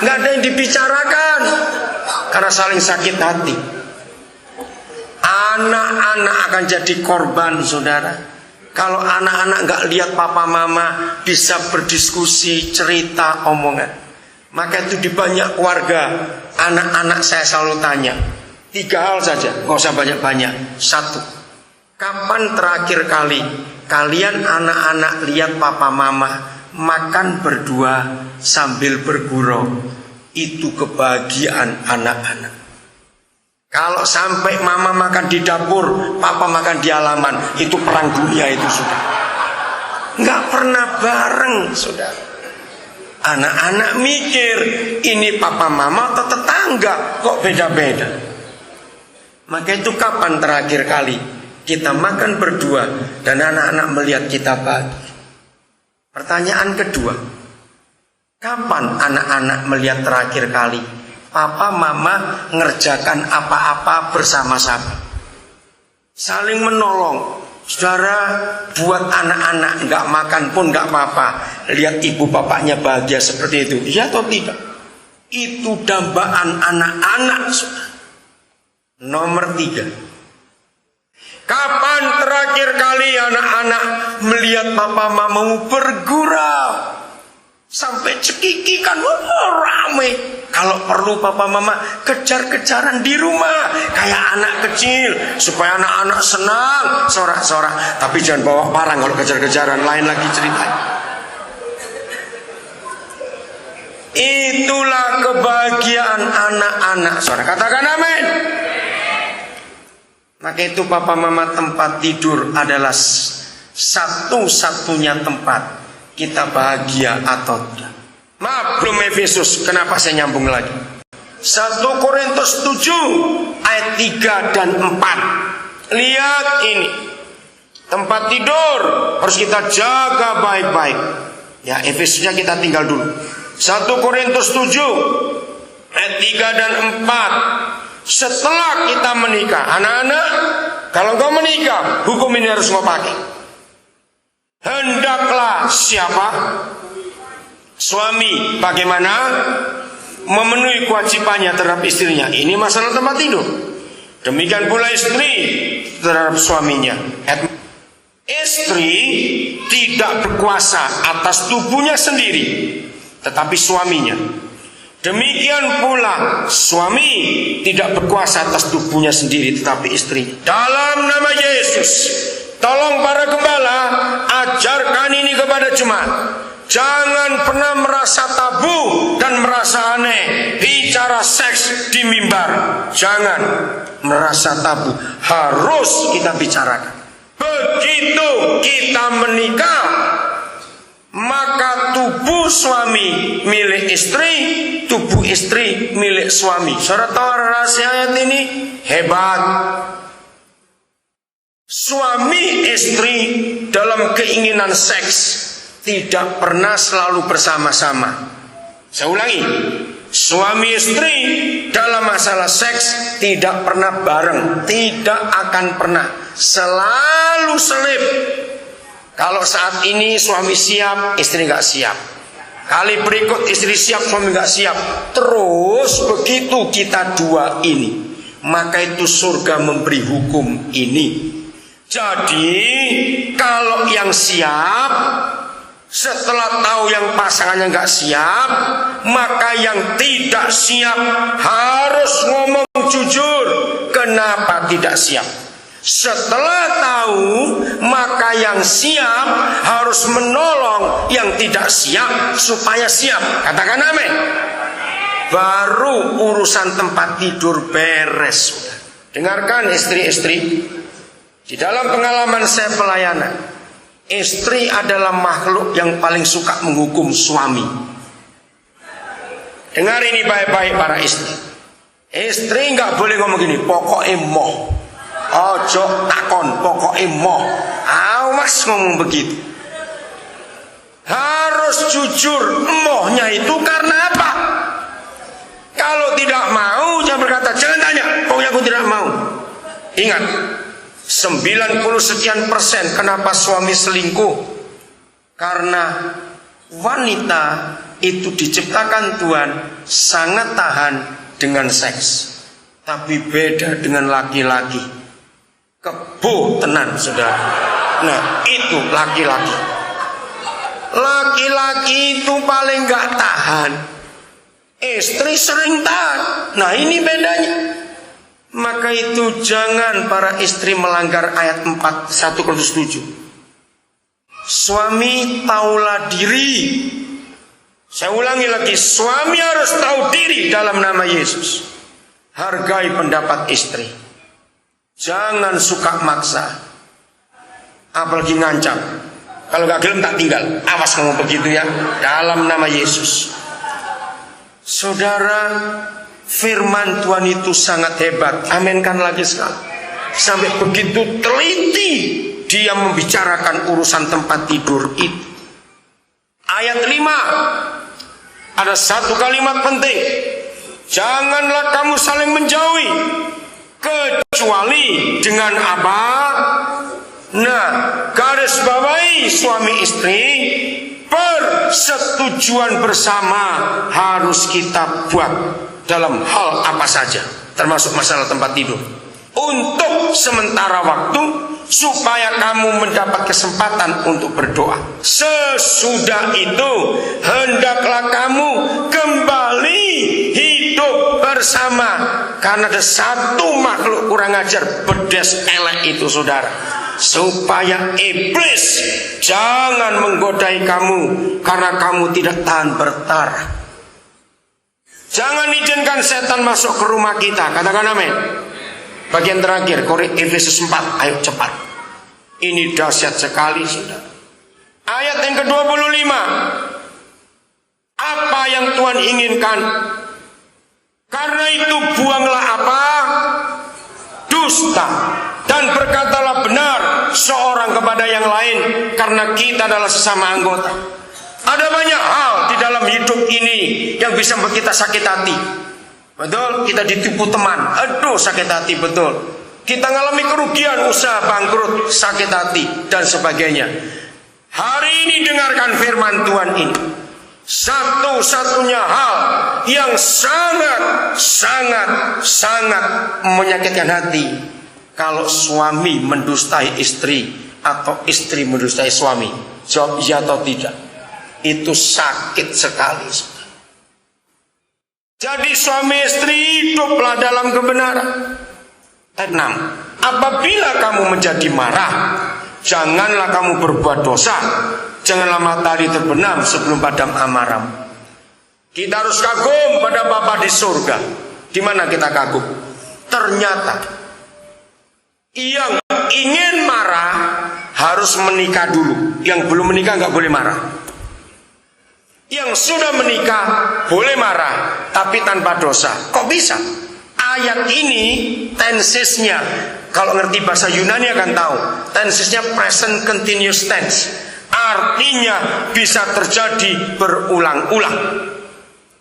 nggak ada yang dibicarakan karena saling sakit hati. Anak-anak akan jadi korban, saudara. Kalau anak-anak nggak lihat papa mama bisa berdiskusi, cerita, omongan. Maka itu di banyak keluarga, anak-anak saya selalu tanya 3 hal saja, nggak usah banyak-banyak. 1, kapan terakhir kali kalian anak-anak lihat papa mama makan berdua sambil bergurau? Itu kebahagiaan anak-anak. Kalau sampai mama makan di dapur, papa makan di halaman, itu perang dunia itu, sudah. Nggak pernah bareng, sudah. Anak-anak mikir, ini papa mama atau tetangga, kok beda-beda. Maka itu kapan terakhir kali kita makan berdua dan anak-anak melihat kita bahagia? Pertanyaan kedua, kapan anak-anak melihat terakhir kali papa mama ngerjakan apa-apa bersama-sama, saling menolong? Saudara, buat anak-anak nggak makan pun nggak apa-apa, lihat ibu bapaknya bahagia seperti itu, iya atau tidak? Itu dambaan anak-anak. Nomor 3, kapan terakhir kali anak-anak melihat papa mamamu bergurau sampai cekikikan, rame? Kalau perlu papa mama kejar-kejaran di rumah kayak anak kecil supaya anak-anak senang, sorak-sorak. Tapi jangan bawa parang kalau kejar-kejaran, lain lagi ceritanya. Itulah kebahagiaan anak-anak, saudara. Katakan amin. Maka itu papa mama tempat tidur adalah satu-satunya tempat kita bahagia atau tidak. Maaf, belum Efesus. Kenapa saya nyambung lagi? 1 Korintus 7 ayat 3 dan 4. Lihat ini. Tempat tidur harus kita jaga baik-baik. Ya, Efesusnya kita tinggal dulu. 1 Korintus 7 ayat 3 dan 4. Setelah kita menikah, anak-anak, kalau engkau menikah, hukum ini harus mau pakai. Hendaklah siapa? Suami bagaimana memenuhi kewajibannya terhadap istrinya. Ini masalah tempat tidur. Demikian pula istri terhadap suaminya. Istri tidak berkuasa atas tubuhnya sendiri, tetapi suaminya. Demikian pula suami tidak berkuasa atas tubuhnya sendiri, tetapi istri. Dalam nama Yesus, tolong para gembala ajarkan ini kepada jemaat. Jangan pernah merasa tabu dan merasa aneh bicara seks di mimbar. Jangan merasa tabu, harus kita bicarakan. Begitu kita menikah, maka tubuh suami milik istri, tubuh istri milik suami. Saudara tahu rahasia ayat ini? Hebat. Suami istri dalam keinginan seks tidak pernah selalu bersama-sama. Saya ulangi, suami istri dalam masalah seks tidak pernah bareng, tidak akan pernah, selalu selip. Kalau saat ini suami siap, istri nggak siap. Kali berikut istri siap, suami nggak siap. Terus begitu kita dua ini, maka itu surga memberi hukum ini. Jadi kalau yang siap, setelah tahu yang pasangannya nggak siap, maka yang tidak siap harus ngomong jujur kenapa tidak siap. Setelah tahu, maka yang siap harus menolong yang tidak siap supaya siap. Katakan amin. Baru urusan tempat tidur beres. Dengarkan istri-istri, di dalam pengalaman saya pelayanan, istri adalah makhluk yang paling suka menghukum suami. Dengar ini baik-baik para istri. Istri nggak boleh ngomong gini, pokoknya moh. Ojo takon, pokoknya moh. Awas ngomong begitu. Harus jujur, mohnya itu karena apa? Kalau tidak mau, jangan berkata, jangan tanya, pokoknya aku tidak mau. Ingat, 90% kenapa suami selingkuh? Karena wanita itu diciptakan Tuhan sangat tahan dengan seks. Tapi beda dengan laki-laki. Kebo tenan, saudara. Nah, itu laki-laki. Laki-laki itu paling gak tahan. Istri sering tahan. Nah, ini bedanya. Maka itu jangan para istri melanggar ayat 4 1 Korintus 7. Suami taulah diri. Saya ulangi lagi, suami harus tahu diri dalam nama Yesus. Hargai pendapat istri. Jangan suka maksa. Apalagi ngancam. Kalau gak gelem tak tinggal. Awas ngomong begitu ya. Dalam nama Yesus. Saudara, firman Tuhan itu sangat hebat. Aminkan lagi sekali. Sampai begitu teliti dia membicarakan urusan tempat tidur itu. Ayat 5. Ada satu kalimat penting. Janganlah kamu saling menjauhi, kecuali dengan apa? Nah, garis bawahi suami istri, persetujuan bersama harus kita buat dalam hal apa saja, termasuk masalah tempat tidur. Untuk sementara waktu, supaya kamu mendapat kesempatan untuk berdoa. Sesudah itu, hendaklah kamu kembali hidup bersama. Karena ada satu makhluk kurang ajar, bedes elek itu, saudara. Supaya iblis jangan menggodai kamu, karena kamu tidak tahan bertarung. Jangan izinkan setan masuk ke rumah kita. Katakan amin. Bagian terakhir, Efesus 4. Ayo cepat. Ini dahsyat sekali, saudara. Ayat yang ke-25. Apa yang Tuhan inginkan? Karena itu buanglah apa? Dusta. Dan berkatalah benar seorang kepada yang lain, karena kita adalah sesama anggota. Ada banyak hal di dalam hidup ini yang bisa membuat kita sakit hati. Betul, kita ditipu teman, aduh sakit hati, betul. Kita ngalami kerugian, usaha bangkrut, sakit hati, dan sebagainya. Hari ini dengarkan firman Tuhan ini. Satu-satunya hal yang sangat menyakitkan hati, kalau suami mendustai istri atau istri mendustai suami. Jawab iya atau tidak. Itu sakit sekali. Jadi suami istri hiduplah dalam kebenaran. Ayat 6. Apabila kamu menjadi marah, janganlah kamu berbuat dosa. Janganlah matahari terbenam sebelum padam amarahmu. Kita harus kagum pada Bapa di surga. Di mana kita kagum? Ternyata yang ingin marah harus menikah dulu. Yang belum menikah nggak boleh marah. Yang sudah menikah boleh marah, tapi tanpa dosa. Kok bisa? Ayat ini tensesnya, kalau ngerti bahasa Yunani akan tahu, tensesnya present continuous tense. Artinya bisa terjadi berulang-ulang.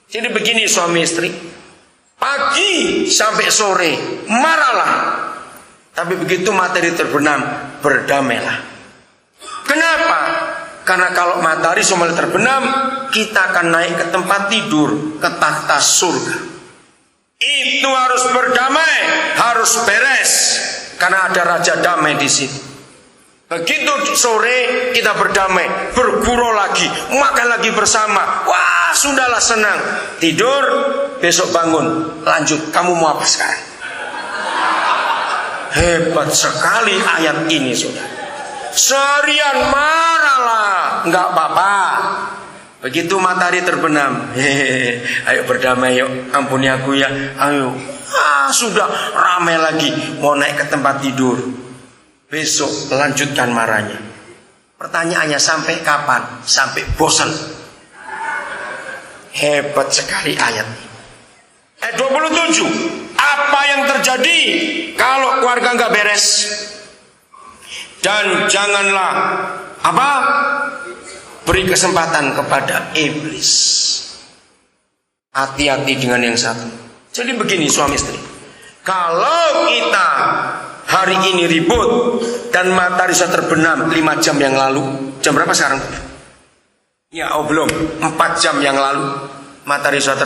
Jadi begini suami istri, pagi sampai sore marahlah, tapi begitu matahari terbenam, berdamailah. Kenapa? Karena kalau matahari sudah terbenam, kita akan naik ke tempat tidur, ke takhta surga. Itu harus berdamai, harus beres, karena ada raja damai di situ. Begitu sore kita berdamai, bergurau lagi, makan lagi bersama. Wah, sudahlah senang. Tidur, besok bangun, lanjut. Kamu mau apa sekarang? Hebat sekali ayat ini, saudara. Seharian marahlah, nggak apa-apa. Begitu matahari terbenam, ayo berdamai yuk, ampuni aku ya, ayo. Sudah ramai lagi, mau naik ke tempat tidur. Besok lanjutkan marahnya. Pertanyaannya sampai kapan? Sampai bosan. Hebat sekali ayat ini. 27. Apa yang terjadi kalau keluarga nggak beres? Dan janganlah apa? Beri kesempatan kepada iblis. Hati-hati dengan yang satu. Jadi begini suami istri, kalau kita hari ini ribut dan matahari sudah terbenam 5 jam yang lalu, jam berapa sekarang? Ya, oh belum. 4 jam yang lalu matahari sudah